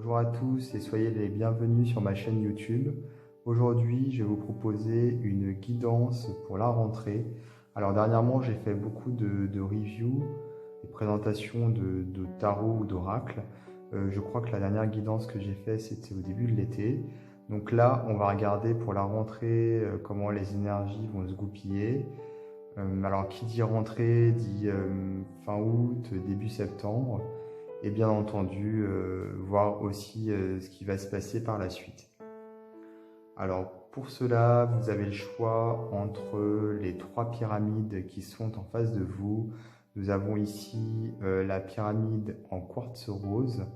Bonjour à tous et soyez les bienvenus sur ma chaîne YouTube. Aujourd'hui, je vais vous proposer une guidance pour la rentrée. Alors dernièrement, j'ai fait beaucoup de reviews, de présentations de tarot ou d'oracle. Je crois que la dernière guidance que j'ai faite, c'était au début de l'été. Donc là, on va regarder pour la rentrée comment les énergies vont se goupiller. Alors qui dit rentrée dit fin août, début septembre. Et bien entendu, voir aussi ce qui va se passer par la suite. Alors pour cela, vous avez le choix entre les trois pyramides qui sont en face de vous. Nous avons ici la pyramide en quartz rose,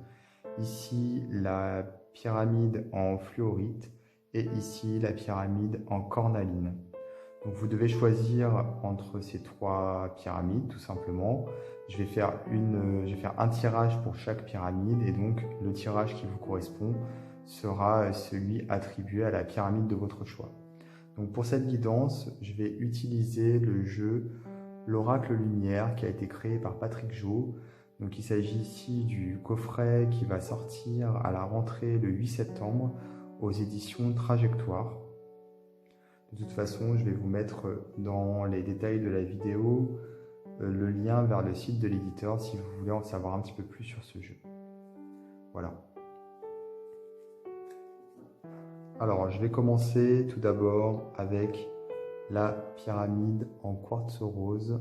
ici la pyramide en fluorite et ici la pyramide en cornaline. Donc vous devez choisir entre ces trois pyramides tout simplement. Je vais faire un tirage pour chaque pyramide et donc le tirage qui vous correspond sera celui attribué à la pyramide de votre choix. Donc pour cette guidance, je vais utiliser le jeu L'Oracle Lumière qui a été créé par Patrick Jo. Donc il s'agit ici du coffret qui va sortir à la rentrée le 8 septembre aux éditions Trajectoire. De toute façon, je vais vous mettre dans les détails de la vidéo le lien vers le site de l'éditeur si vous voulez en savoir un petit peu plus sur ce jeu. Voilà. Alors, je vais commencer tout d'abord avec la pyramide en quartz rose.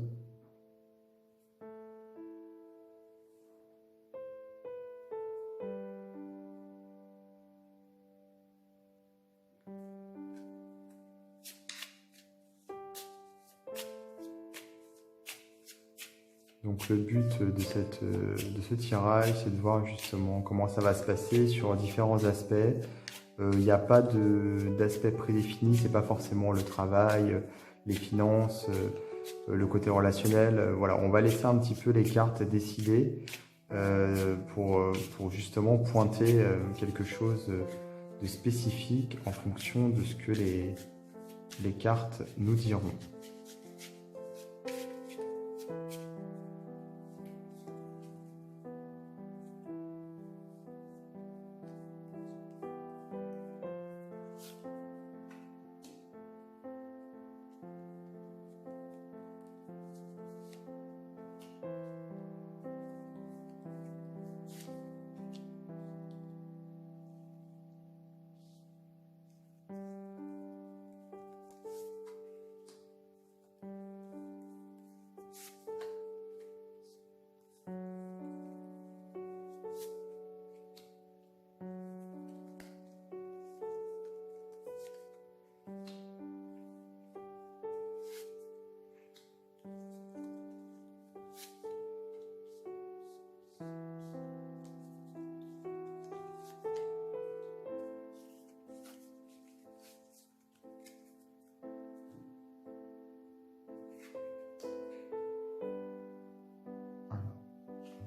Donc le but de ce tirage, c'est de voir justement comment ça va se passer sur différents aspects. Il n'y a pas d'aspect prédéfini, c'est pas forcément le travail, les finances, le côté relationnel. Voilà, on va laisser un petit peu les cartes décider pour justement pointer quelque chose de spécifique en fonction de ce que les cartes nous diront.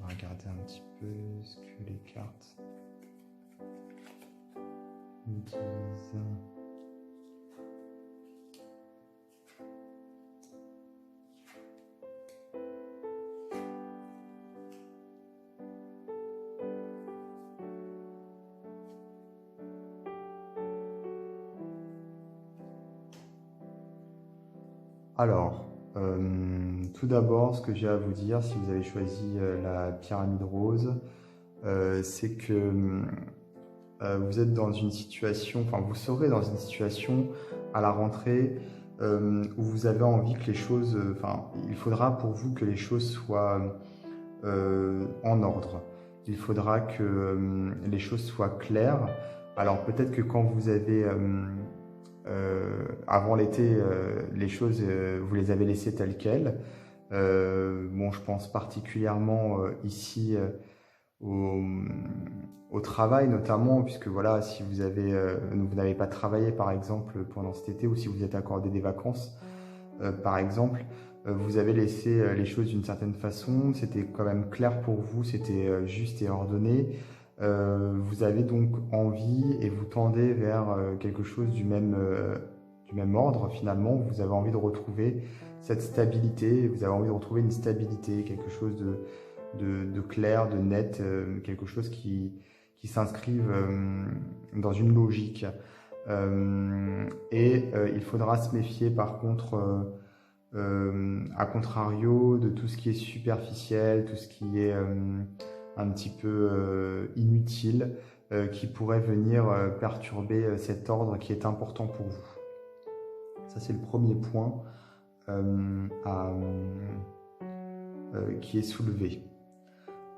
Regarder un petit peu ce que les cartes nous disent. Alors, tout d'abord, ce que j'ai à vous dire, si vous avez choisi la pyramide rose, c'est que vous êtes dans une situation, enfin vous serez dans une situation à la rentrée où vous avez envie que les choses, il faudra pour vous que les choses soient en ordre. Il faudra que les choses soient claires. Alors peut-être que quand vous avez avant l'été, les choses, vous les avez laissées telles quelles. Bon, je pense particulièrement ici au travail notamment, puisque voilà, si vous n'avez pas travaillé par exemple pendant cet été ou si vous êtes accordé des vacances par exemple, vous avez laissé les choses d'une certaine façon, c'était quand même clair pour vous, c'était juste et ordonné. Vous avez donc envie et vous tendez vers quelque chose du même ordre finalement. Vous avez envie de retrouver cette stabilité, vous avez envie de retrouver une stabilité, quelque chose de clair, de net, quelque chose qui s'inscrivent dans une logique. Il faudra se méfier par contre, à contrario, de tout ce qui est superficiel, tout ce qui est un petit peu inutile, qui pourrait venir perturber cet ordre qui est important pour vous. Ça, c'est le premier point qui est soulevé.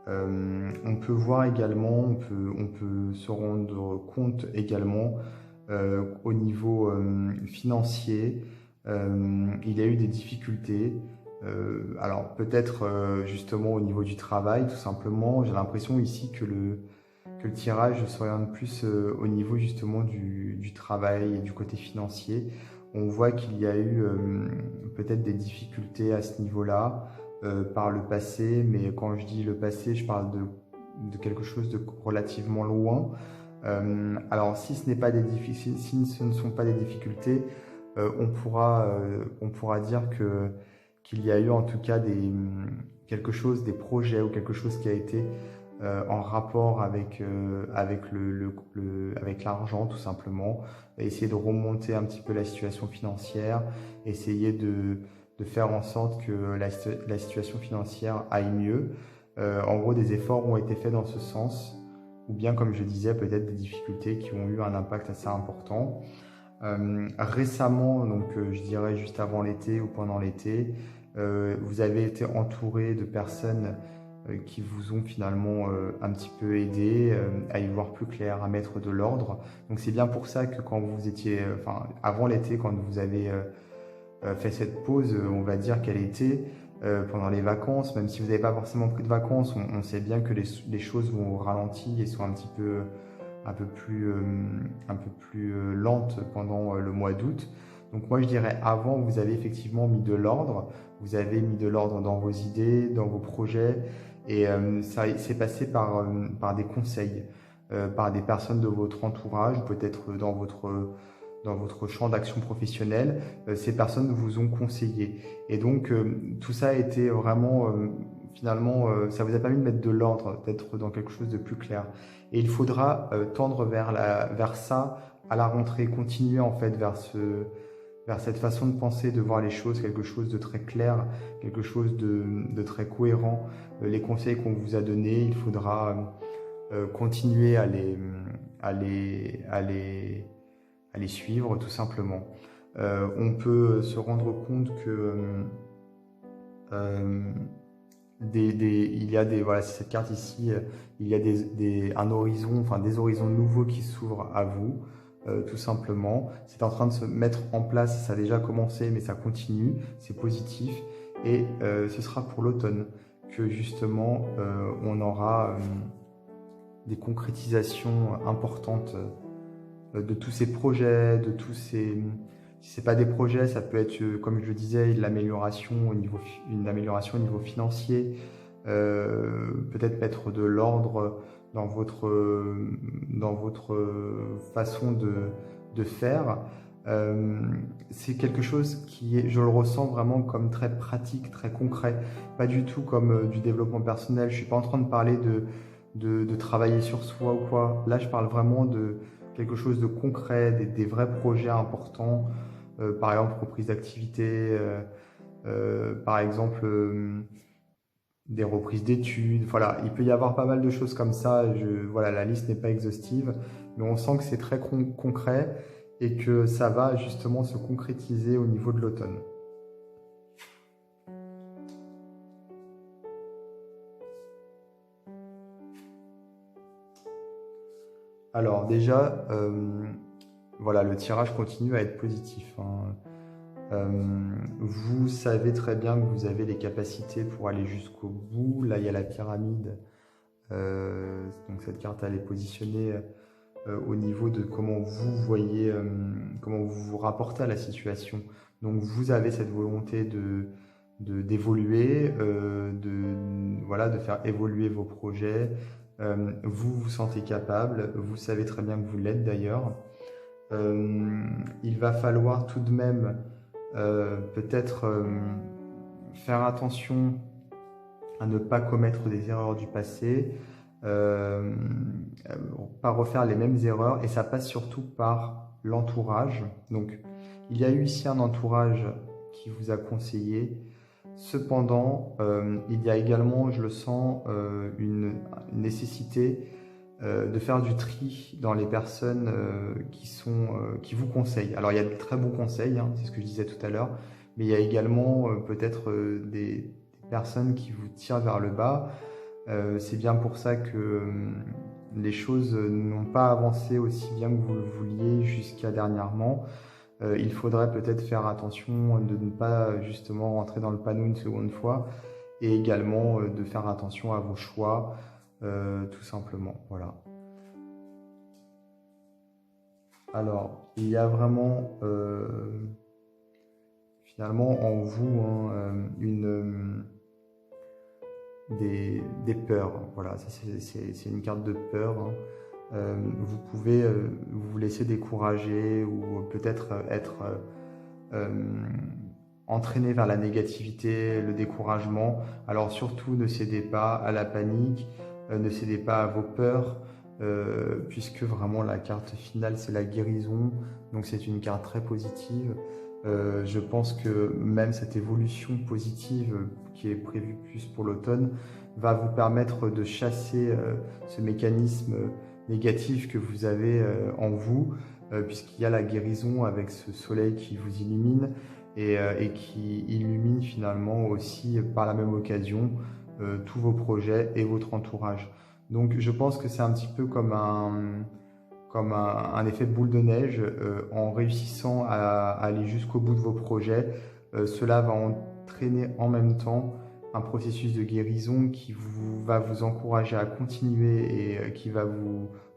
On peut voir également, on peut se rendre compte également au niveau financier, il y a eu des difficultés. Alors peut-être justement au niveau du travail, tout simplement. J'ai l'impression ici que le tirage s'oriente plus au niveau justement du travail et du côté financier. On voit qu'il y a eu peut-être des difficultés à ce niveau-là par le passé, mais quand je dis le passé, je parle de quelque chose de relativement loin. Alors si ce n'est pas si ce ne sont pas des difficultés, on pourra dire qu'il y a eu en tout cas quelque chose, des projets ou quelque chose qui a été en rapport avec l'argent tout simplement, essayer de remonter un petit peu la situation financière, essayer de faire en sorte que la situation financière aille mieux. En gros, des efforts ont été faits dans ce sens, ou bien comme je disais, peut-être des difficultés qui ont eu un impact assez important. Récemment, donc je dirais juste avant l'été ou pendant l'été, vous avez été entouré de personnes qui vous ont finalement un petit peu aidé à y voir plus clair, à mettre de l'ordre. Donc c'est bien pour ça que quand vous étiez, avant l'été, quand vous avez fait cette pause, on va dire qu'elle était pendant les vacances, même si vous n'avez pas forcément pris de vacances, on sait bien que les choses vont au ralenti et sont un peu plus lentes pendant le mois d'août. Donc moi je dirais avant, vous avez effectivement mis de l'ordre, vous avez mis de l'ordre dans vos idées, dans vos projets, et ça s'est passé par des conseils, par des personnes de votre entourage, peut-être dans votre champ d'action professionnelle. Ces personnes vous ont conseillé. Et donc tout ça a été vraiment, finalement, ça vous a permis de mettre de l'ordre, d'être dans quelque chose de plus clair. Et il faudra tendre vers ça à la rentrée, continuer en fait vers cette façon de penser, de voir les choses, quelque chose de très clair, quelque chose de très cohérent. Les conseils qu'on vous a donnés, il faudra continuer à les suivre tout simplement. On peut se rendre compte que il y a voilà, cette carte ici, il y a un horizon, enfin des horizons nouveaux qui s'ouvrent à vous. Tout simplement, c'est en train de se mettre en place, ça a déjà commencé mais ça continue, c'est positif, et ce sera pour l'automne que justement on aura des concrétisations importantes de tous ces projets, de tous ces... Si ce n'est pas des projets, ça peut être, comme je le disais, une amélioration au niveau financier, peut-être mettre de l'ordre dans votre façon de faire. C'est quelque chose qui est, je le ressens vraiment comme très pratique, très concret, pas du tout comme du développement personnel. Je ne suis pas en train de parler de travailler sur soi ou quoi. Là, je parle vraiment de quelque chose de concret, des vrais projets importants, par exemple reprise d'activité, par exemple des reprises d'études. Voilà, il peut y avoir pas mal de choses comme ça. Voilà, la liste n'est pas exhaustive, mais on sent que c'est très concret et que ça va justement se concrétiser au niveau de l'automne. Alors déjà, voilà, le tirage continue à être positif, hein. Vous savez très bien que vous avez les capacités pour aller jusqu'au bout. Là, il y a la pyramide. Donc cette carte, elle est positionnée au niveau de comment vous voyez, comment vous vous rapportez à la situation. Donc vous avez cette volonté d'évoluer, voilà, de faire évoluer vos projets. Vous vous sentez capable, vous savez très bien que vous l'êtes d'ailleurs. Il va falloir tout de même peut-être faire attention à ne pas commettre des erreurs du passé, euh, pas refaire les mêmes erreurs, et ça passe surtout par l'entourage. Donc, il y a eu ici un entourage qui vous a conseillé. Cependant, il y a également, je le sens, une nécessité de faire du tri dans les personnes qui vous conseillent. Alors, il y a de très bons conseils, hein, c'est ce que je disais tout à l'heure, mais il y a également peut-être des personnes qui vous tirent vers le bas. C'est bien pour ça que les choses n'ont pas avancé aussi bien que vous le vouliez jusqu'à dernièrement. Il faudrait peut-être faire attention de ne pas justement rentrer dans le panneau une seconde fois, et également de faire attention à vos choix, tout simplement. Voilà. Alors, il y a vraiment finalement en vous des peurs. Voilà, ça c'est une carte de peur, hein. Vous pouvez vous laisser décourager ou peut-être être entraîné vers la négativité, le découragement. Alors surtout, ne cédez pas à la panique, ne cédez pas à vos peurs, puisque vraiment la carte finale, c'est la guérison. Donc c'est une carte très positive. Je pense que même cette évolution positive qui est prévue plus pour l'automne va vous permettre de chasser ce mécanisme négatif que vous avez en vous, puisqu'il y a la guérison avec ce soleil qui vous illumine et qui illumine finalement aussi par la même occasion tous vos projets et votre entourage. Donc je pense que c'est un petit peu comme un effet boule de neige. En réussissant à aller jusqu'au bout de vos projets, cela va entraîner en même temps un processus de guérison qui va vous encourager à continuer et qui va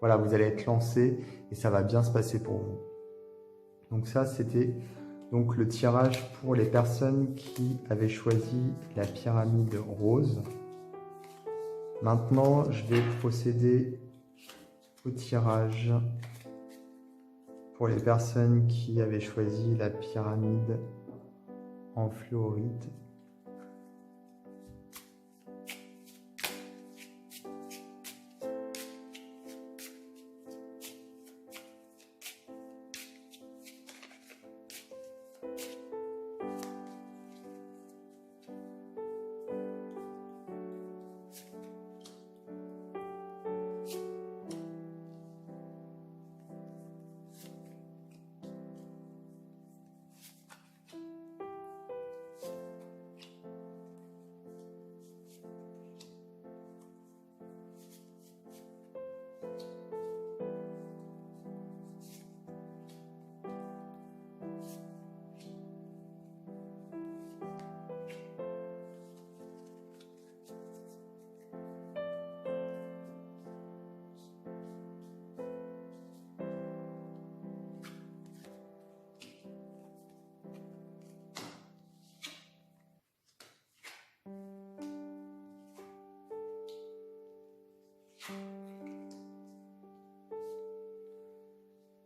voilà, vous allez être lancé et ça va bien se passer pour vous. Donc ça, c'était donc le tirage pour les personnes qui avaient choisi la pyramide rose. Maintenant, je vais procéder au tirage pour les personnes qui avaient choisi la pyramide en fluorite.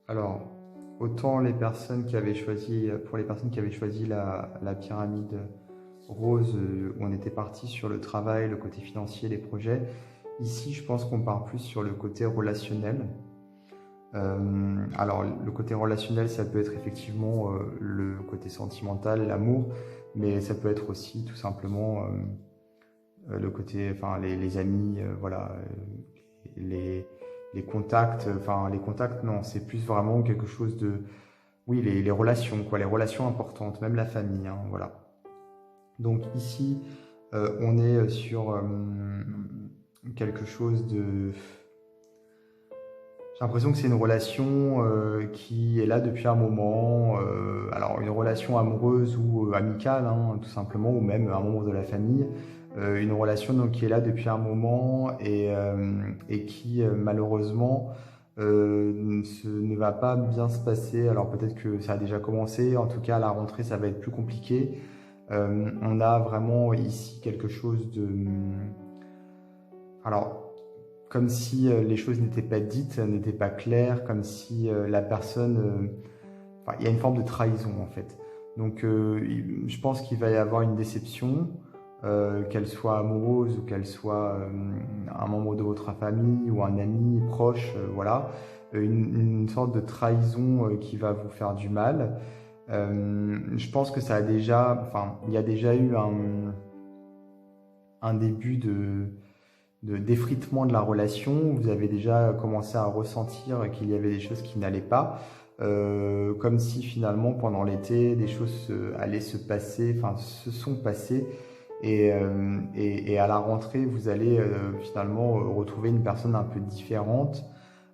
Alors, autant les personnes qui avaient choisi, pour les personnes qui avaient choisi la pyramide rose, où on était parti sur le travail, le côté financier, les projets, ici je pense qu'on part plus sur le côté relationnel. Alors le côté relationnel, ça peut être effectivement le côté sentimental, l'amour, mais ça peut être aussi tout simplement le côté, enfin les amis, voilà, les contacts, enfin les contacts, non, c'est plus vraiment quelque chose de, oui, les relations, quoi, les relations importantes, même la famille, hein, voilà. Donc ici, on est sur quelque chose de... J'ai l'impression que c'est une relation qui est là depuis un moment, alors une relation amoureuse ou amicale, hein, tout simplement, ou même un membre de la famille. Une relation donc, qui est là depuis un moment et qui malheureusement ne va pas bien se passer. Alors peut-être que ça a déjà commencé, en tout cas à la rentrée ça va être plus compliqué. On a vraiment ici quelque chose de... Alors, comme si les choses n'étaient pas dites, n'étaient pas claires, comme si la personne... Enfin, il y a une forme de trahison en fait. Donc je pense qu'il va y avoir une déception. qu'elle soit amoureuse ou qu'elle soit un membre de votre famille ou un ami proche, voilà, une sorte de trahison qui va vous faire du mal. Je pense que ça a déjà, enfin, il y a déjà eu un début d'effritement de la relation. Vous avez déjà commencé à ressentir qu'il y avait des choses qui n'allaient pas. Comme si finalement pendant l'été des choses allaient se passer, enfin se sont passées et à la rentrée vous allez finalement retrouver une personne un peu différente.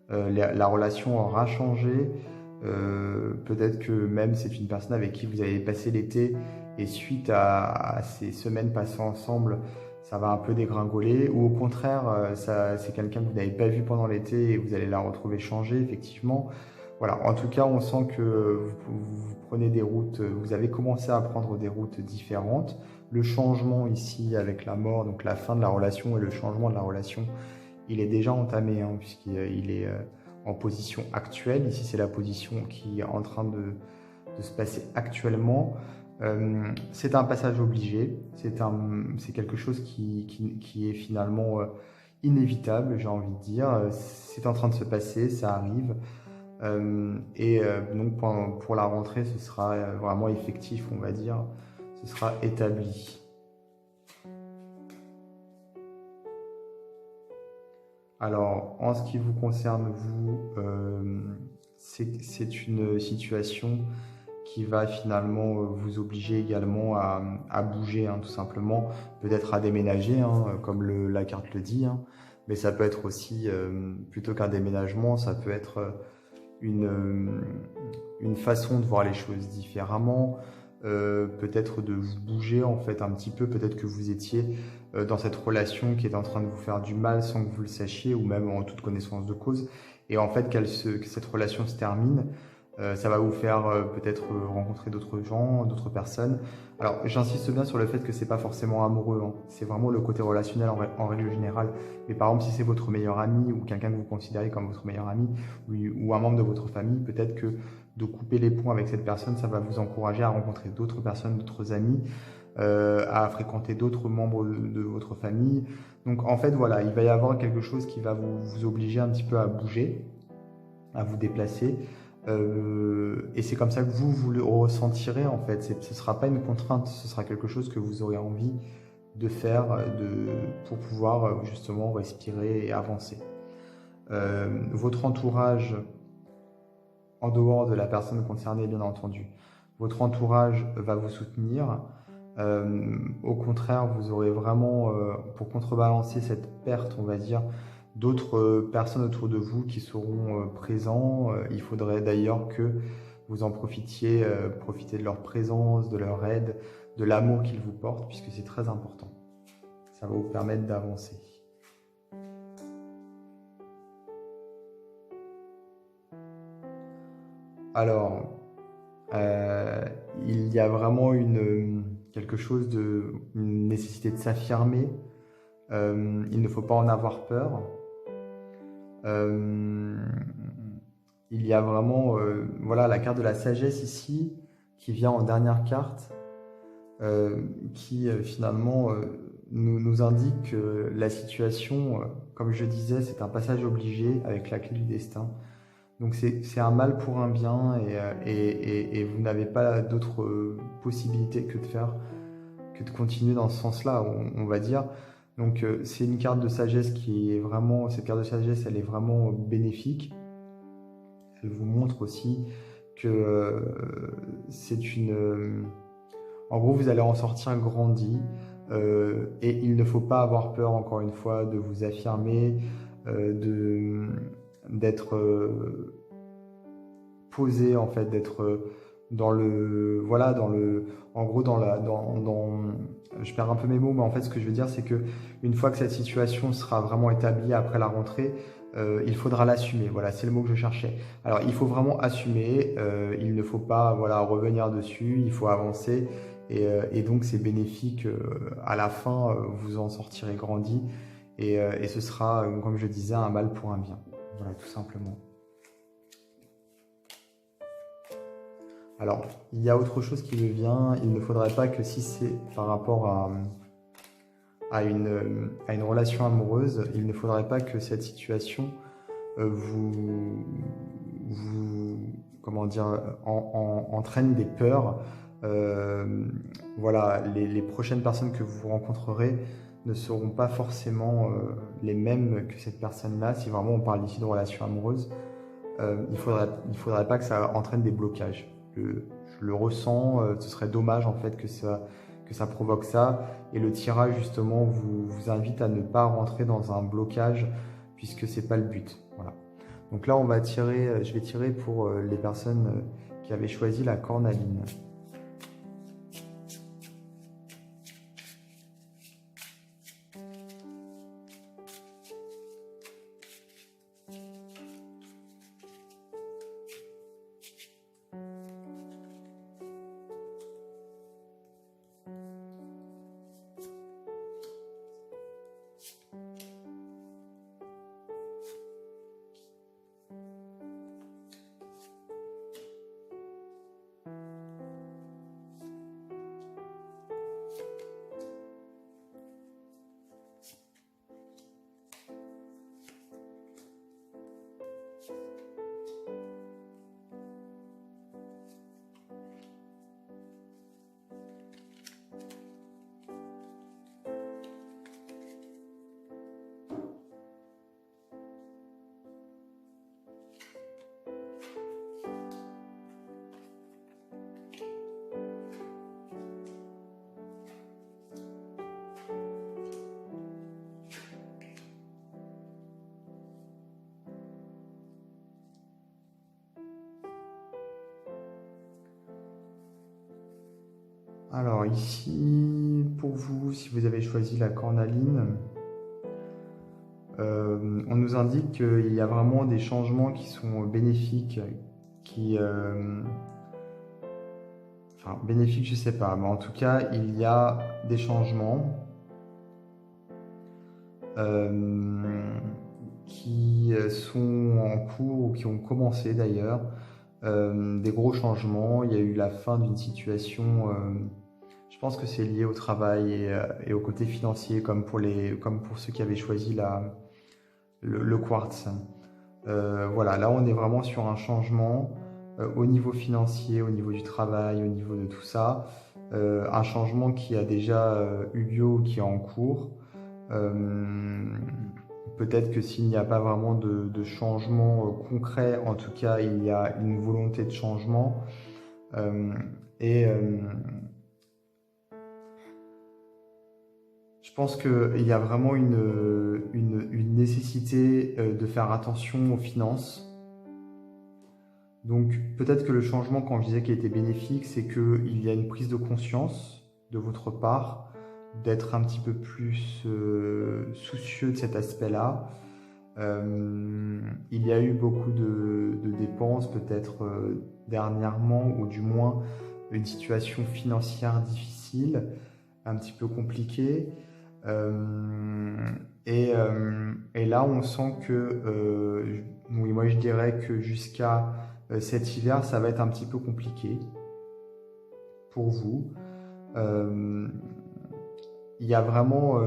La relation aura changé. Peut-être que même c'est une personne avec qui vous avez passé l'été et suite à ces semaines passées ensemble, ça va un peu dégringoler. Ou au contraire, c'est quelqu'un que vous n'avez pas vu pendant l'été et vous allez la retrouver changée, effectivement. Voilà, en tout cas, on sent que vous prenez des routes, vous avez commencé à prendre des routes différentes. Le changement ici avec la mort, donc la fin de la relation et le changement de la relation, il est déjà entamé, hein, puisqu'il est en position actuelle. Ici, c'est la position qui est en train de se passer actuellement. C'est un passage obligé, c'est quelque chose qui est finalement inévitable, j'ai envie de dire. C'est en train de se passer, ça arrive. Donc pour la rentrée, ce sera vraiment effectif, on va dire. Ce sera établi. Alors, en ce qui vous concerne, vous, c'est une situation qui va finalement vous obliger également à bouger, hein, tout simplement, peut-être à déménager, hein, comme la carte le dit, hein, mais ça peut être aussi, plutôt qu'un déménagement, ça peut être une façon de voir les choses différemment, peut-être de vous bouger en fait un petit peu, peut-être que vous étiez dans cette relation qui est en train de vous faire du mal sans que vous le sachiez ou même en toute connaissance de cause, et en fait que cette relation se termine. Ça va vous faire peut-être rencontrer d'autres gens, d'autres personnes. Alors, j'insiste bien sur le fait que c'est pas forcément amoureux, hein. C'est vraiment le côté relationnel en règle générale. Mais par exemple, si c'est votre meilleur ami ou quelqu'un que vous considérez comme votre meilleur ami ou un membre de votre famille, peut-être que de couper les ponts avec cette personne, ça va vous encourager à rencontrer d'autres personnes, d'autres amis, à fréquenter d'autres membres de votre famille. Donc, en fait, voilà, il va y avoir quelque chose qui va vous obliger un petit peu à bouger, à vous déplacer. Et c'est comme ça que vous le ressentirez en fait. Ce ne sera pas une contrainte, ce sera quelque chose que vous aurez envie de faire pour pouvoir justement respirer et avancer. Votre entourage, en dehors de la personne concernée bien entendu, votre entourage va vous soutenir. Au contraire, vous aurez vraiment, pour contrebalancer cette perte, on va dire, d'autres personnes autour de vous qui seront présents. Il faudrait d'ailleurs que vous en profitiez, profiter de leur présence, de leur aide, de l'amour qu'ils vous portent, puisque c'est très important. Ça va vous permettre d'avancer. Alors, il y a vraiment quelque chose une nécessité de s'affirmer. Il ne faut pas en avoir peur. Il y a vraiment voilà, la carte de la sagesse ici, qui vient en dernière carte, qui finalement nous indique que la situation, comme je disais, c'est un passage obligé avec la clé du destin. Donc c'est un mal pour un bien et vous n'avez pas d'autre possibilité que de continuer dans ce sens-là, on va dire. Donc c'est une carte de sagesse qui est vraiment, cette carte de sagesse, elle est vraiment bénéfique. Elle vous montre aussi que en gros, vous allez en sortir grandi et il ne faut pas avoir peur, encore une fois, de vous affirmer, d'être posé, en fait, d'être en gros, je perds un peu mes mots, mais en fait, ce que je veux dire, c'est que une fois que cette situation sera vraiment établie après la rentrée, il faudra l'assumer. Voilà, c'est le mot que je cherchais. Alors, il faut vraiment assumer. Il ne faut pas, voilà, revenir dessus. Il faut avancer. Et donc, c'est bénéfique. À la fin, vous en sortirez grandi. Et ce sera, comme je disais, un mal pour un bien. Voilà, tout simplement. Alors, il y a autre chose qui me vient. Il ne faudrait pas que si c'est par rapport à une relation amoureuse, il ne faudrait pas que cette situation vous, comment dire, entraîne des peurs. Voilà, les prochaines personnes que vous rencontrerez ne seront pas forcément les mêmes que cette personne-là. Si vraiment on parle ici de relation amoureuse, il faudrait pas que ça entraîne des blocages. Je le ressens, ce serait dommage en fait que ça provoque ça. Et le tirage justement vous invite à ne pas rentrer dans un blocage puisque c'est pas le but. Voilà. Donc là, je vais tirer pour les personnes qui avaient choisi la cornaline. Alors ici, pour vous, si vous avez choisi la cornaline, on nous indique qu'il y a vraiment des changements qui sont bénéfiques, enfin bénéfiques, je sais pas, mais en tout cas, il y a des changements qui sont en cours ou qui ont commencé d'ailleurs, des gros changements. Il y a eu la fin d'une situation. Je pense que c'est lié au travail et au côté financier, comme pour ceux qui avaient choisi le quartz. Voilà, là on est vraiment sur un changement au niveau financier, au niveau du travail, au niveau de tout ça. Un changement qui a déjà eu lieu ou qui est en cours. Peut-être que s'il n'y a pas vraiment de changement concret, en tout cas il y a une volonté de changement. Je pense qu'il y a vraiment une nécessité de faire attention aux finances. Donc peut-être que le changement, quand je disais qu'il était bénéfique, c'est qu'il y a une prise de conscience de votre part, d'être un petit peu plus soucieux de cet aspect-là. Il y a eu beaucoup de dépenses, peut-être dernièrement, ou du moins une situation financière difficile, un petit peu compliquée. Et là, on sent que, oui, moi je dirais que jusqu'à cet hiver, ça va être un petit peu compliqué pour vous. Il y a vraiment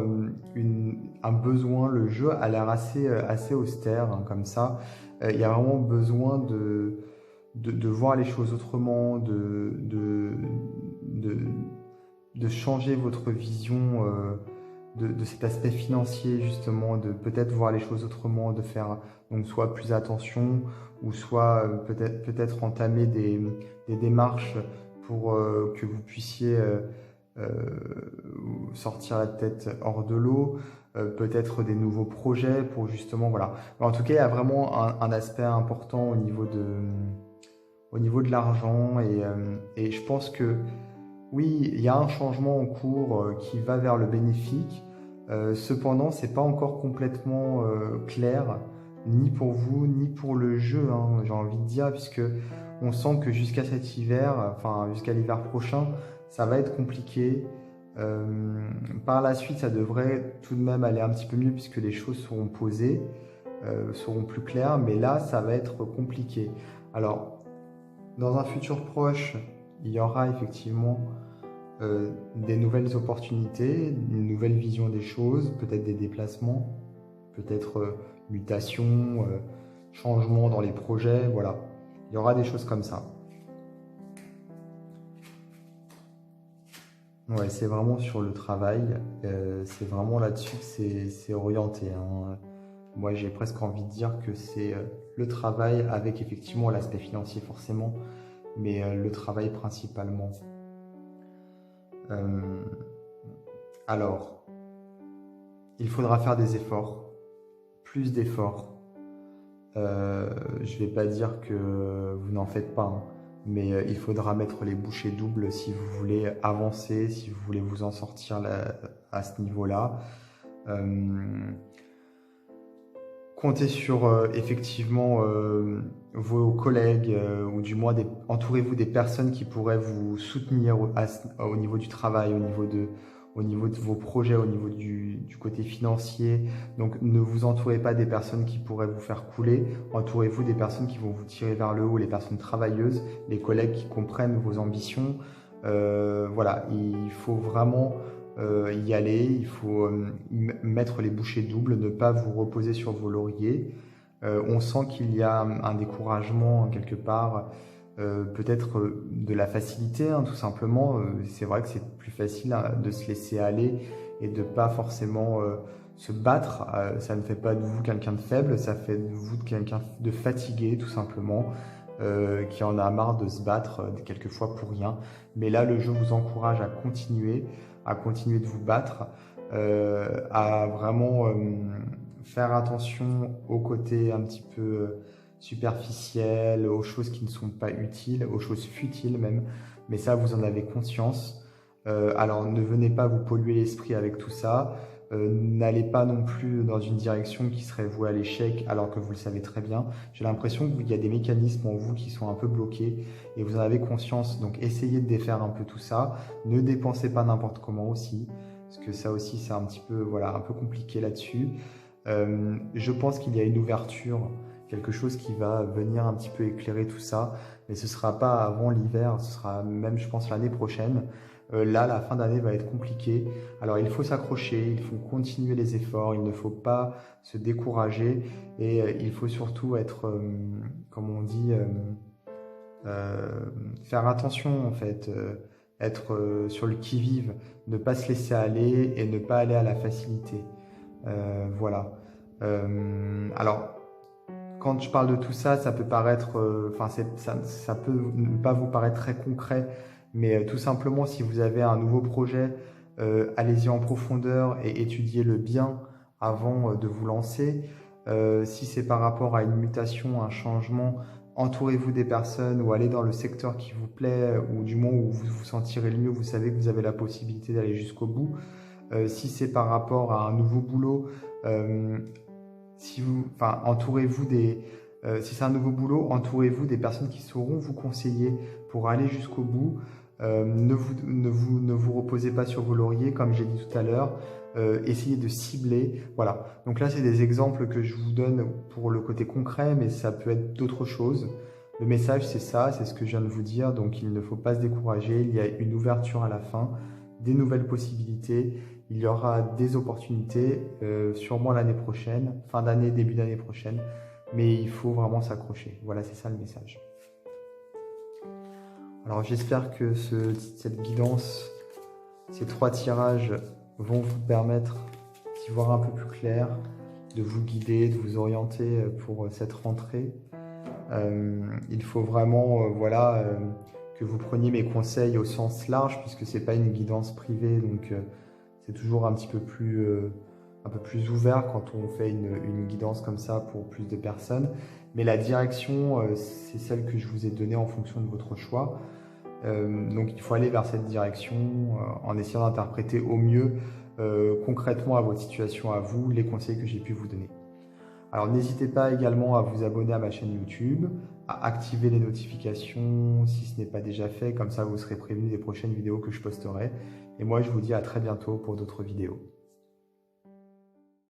un besoin, le jeu a l'air assez austère, hein, comme ça. Il y a vraiment besoin de voir les choses autrement, de changer votre vision de cet aspect financier, justement, de peut-être voir les choses autrement, de faire donc soit plus attention, ou soit peut-être entamer des démarches pour que vous puissiez sortir la tête hors de l'eau, peut-être des nouveaux projets pour justement, voilà. Mais en tout cas, il y a vraiment un aspect important au niveau de l'argent, et je pense que oui, il y a un changement en cours qui va vers le bénéfique. Cependant, c'est pas encore complètement clair, ni pour vous, ni pour le jeu, hein, j'ai envie de dire, puisque on sent que jusqu'à cet hiver, enfin jusqu'à l'hiver prochain, ça va être compliqué. Par la suite, ça devrait tout de même aller un petit peu mieux puisque les choses seront posées, seront plus claires, mais là, ça va être compliqué. Alors, dans un futur proche, il y aura effectivement des nouvelles opportunités, une nouvelle vision des choses, peut-être des déplacements, peut-être mutations, changements dans les projets, voilà. Il y aura des choses comme ça. Ouais, c'est vraiment sur le travail, c'est vraiment là-dessus que c'est orienté, hein. Moi, j'ai presque envie de dire que c'est le travail avec effectivement l'aspect financier forcément, mais le travail principalement. Euh, alors, il faudra faire des efforts, plus d'efforts. Je ne vais pas dire que vous n'en faites pas, hein, mais il faudra mettre les bouchées doubles si vous voulez avancer, si vous voulez vous en sortir là, à ce niveau-là. Comptez sur effectivement vos collègues ou du moins entourez-vous des personnes qui pourraient vous soutenir au niveau du travail, au niveau de vos projets, au niveau du côté financier. Donc ne vous entourez pas des personnes qui pourraient vous faire couler, entourez-vous des personnes qui vont vous tirer vers le haut, les personnes travailleuses, les collègues qui comprennent vos ambitions. Voilà, il faut vraiment y aller, il faut mettre les bouchées doubles, ne pas vous reposer sur vos lauriers. On sent qu'il y a un découragement quelque part, peut-être de la facilité, hein, tout simplement. C'est vrai que c'est plus facile hein, de se laisser aller et de pas forcément se battre. Ça ne fait pas de vous quelqu'un de faible, ça fait de vous quelqu'un de fatigué, tout simplement. Qui en a marre de se battre quelquefois pour rien. Mais là, le jeu vous encourage à continuer de vous battre, à vraiment faire attention aux côtés un petit peu superficiels, aux choses qui ne sont pas utiles, aux choses futiles même. Mais ça, vous en avez conscience. Alors, ne venez pas vous polluer l'esprit avec tout ça. N'allez pas non plus dans une direction qui serait vouée à l'échec alors que vous le savez très bien. J'ai l'impression qu'il y a des mécanismes en vous qui sont un peu bloqués et vous en avez conscience. Donc essayez de défaire un peu tout ça. Ne dépensez pas n'importe comment aussi, parce que ça aussi c'est un petit peu, voilà, un peu compliqué là-dessus. Je pense qu'il y a une ouverture, quelque chose qui va venir un petit peu éclairer tout ça, mais ce ne sera pas avant l'hiver, ce sera même je pense l'année prochaine. Là, la fin d'année va être compliquée. Alors, il faut s'accrocher, il faut continuer les efforts, il ne faut pas se décourager et il faut surtout être, comme on dit, faire attention en fait, être sur le qui-vive, ne pas se laisser aller et ne pas aller à la facilité. Voilà. Alors, quand je parle de tout ça, ça peut paraître, ça peut ne pas vous paraître très concret, mais tout simplement, si vous avez un nouveau projet, allez-y en profondeur et étudiez-le bien avant de vous lancer. Si c'est par rapport à une mutation, un changement, entourez-vous des personnes ou allez dans le secteur qui vous plaît ou du moins où vous vous sentirez le mieux, vous savez que vous avez la possibilité d'aller jusqu'au bout. Si c'est par rapport à un nouveau boulot, entourez-vous si c'est un nouveau boulot, entourez-vous des personnes qui sauront vous conseiller pour aller jusqu'au bout. Ne vous reposez pas sur vos lauriers, comme j'ai dit tout à l'heure. Essayez de cibler. Voilà. Donc là, c'est des exemples que je vous donne pour le côté concret, mais ça peut être d'autres choses. Le message, c'est ça, c'est ce que je viens de vous dire. Donc, il ne faut pas se décourager. Il y a une ouverture à la fin, des nouvelles possibilités. Il y aura des opportunités, sûrement l'année prochaine, fin d'année, début d'année prochaine. Mais il faut vraiment s'accrocher. Voilà, c'est ça le message. Alors j'espère que cette guidance, ces 3 tirages vont vous permettre d'y voir un peu plus clair, de vous guider, de vous orienter pour cette rentrée. Il faut vraiment que vous preniez mes conseils au sens large puisque ce n'est pas une guidance privée, donc c'est toujours un peu plus ouvert quand on fait une guidance comme ça pour plus de personnes. Mais la direction, c'est celle que je vous ai donnée en fonction de votre choix. Donc il faut aller vers cette direction en essayant d'interpréter au mieux concrètement à votre situation à vous les conseils que j'ai pu vous donner. Alors n'hésitez pas également à vous abonner à ma chaîne YouTube, à activer les notifications si ce n'est pas déjà fait, comme ça vous serez prévenu des prochaines vidéos que je posterai. Et moi je vous dis à très bientôt pour d'autres vidéos.